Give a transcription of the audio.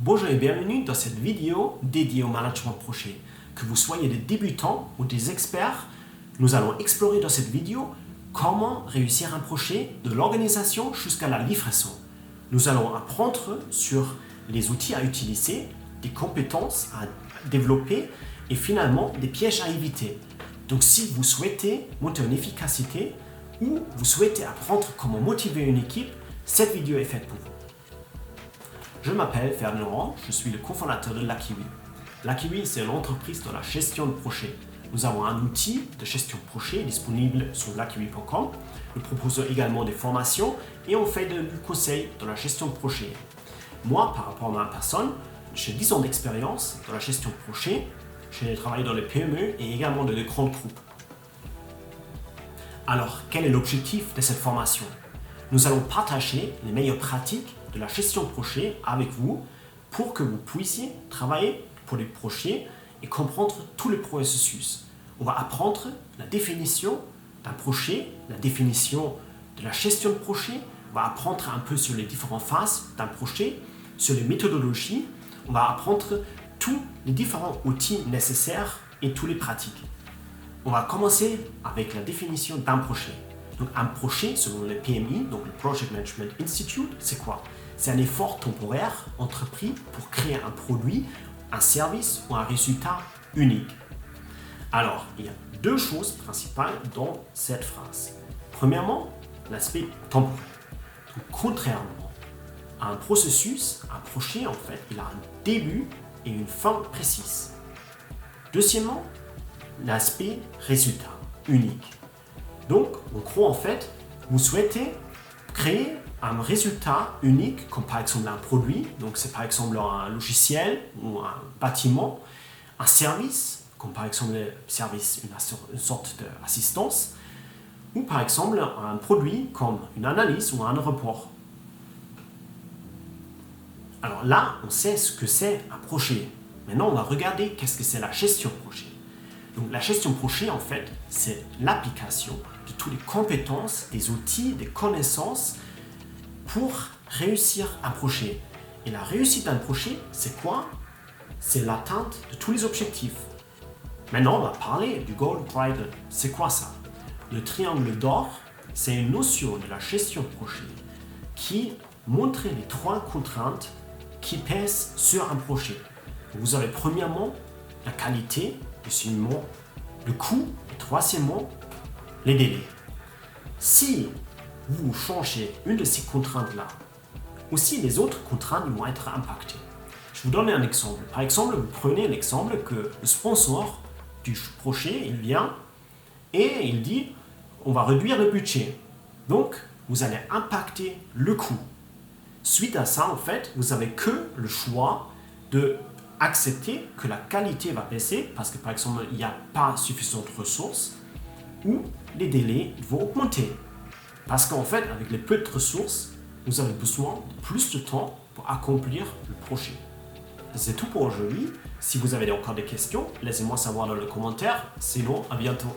Bonjour et bienvenue dans cette vidéo dédiée au management projet. Que vous soyez des débutants ou des experts, nous allons explorer dans cette vidéo comment réussir un projet de l'organisation jusqu'à la livraison. Nous allons apprendre sur les outils à utiliser, des compétences à développer et finalement des pièges à éviter. Donc si vous souhaitez monter en efficacité ou vous souhaitez apprendre comment motiver une équipe, cette vidéo est faite pour vous. Je m'appelle Ferdinand Laurent, je suis le cofondateur de Lakiwi. Lakiwi, c'est une entreprise de la gestion de projet. Nous avons un outil de gestion de projet disponible sur lakiwi.com. Nous proposons également des formations et on fait du conseil dans la gestion de projet. Moi, par rapport à ma personne, j'ai 10 ans d'expérience dans la gestion de projet. J'ai travaillé dans les PME et également dans de grands groupes. Alors, quel est l'objectif de cette formation? Nous allons partager les meilleures pratiques de la gestion de projet avec vous pour que vous puissiez travailler pour les projets et comprendre tous les processus. On va apprendre la définition d'un projet, la définition de la gestion de projet. On va apprendre un peu sur les différentes phases d'un projet, sur les méthodologies. On va apprendre tous les différents outils nécessaires et toutes les pratiques. On va commencer avec la définition d'un projet. Donc un projet, selon le PMI, donc le Project Management Institute, c'est quoi? C'est un effort temporaire entrepris pour créer un produit, un service ou un résultat unique. Alors, il y a deux choses principales dans cette phrase. Premièrement, l'aspect temporel. Donc, contrairement à un processus, un projet, en fait, il a un début et une fin précise. Deuxièmement, l'aspect résultat unique. Donc, en gros, en fait, vous souhaitez créer un résultat unique, comme par exemple un produit, donc c'est par exemple un logiciel ou un bâtiment, un service, comme par exemple le service, une sorte d'assistance, ou par exemple un produit comme une analyse ou un report. Alors là, on sait ce que c'est un projet. Maintenant, on va regarder qu'est-ce que c'est la gestion de projet. Donc la gestion de projet, en fait, c'est l'application de toutes les compétences, des outils, des connaissances pour réussir un projet. Et la réussite d'un projet, c'est quoi? C'est l'atteinte de tous les objectifs. Maintenant, on va parler du Gold Triangle. C'est quoi ça? Le triangle d'or, c'est une notion de la gestion de projet qui montre les trois contraintes qui pèsent sur un projet. Vous avez premièrement la qualité, deuxièmement le coût et troisièmement les délais. Si vous changez une de ces contraintes-là, aussi les autres contraintes vont être impactées. Je vous donne un exemple. Par exemple, vous prenez l'exemple que le sponsor du projet, il vient et il dit on va réduire le budget. Donc, vous allez impacter le coût. Suite à ça, en fait, vous n'avez que le choix de accepter que la qualité va baisser parce que, par exemple, il n'y a pas suffisamment de ressources ou les délais vont augmenter. Parce qu'en fait, avec les peu de ressources, vous avez besoin de plus de temps pour accomplir le projet. C'est tout pour aujourd'hui. Si vous avez encore des questions, laissez-moi savoir dans les commentaires. Sinon, à bientôt.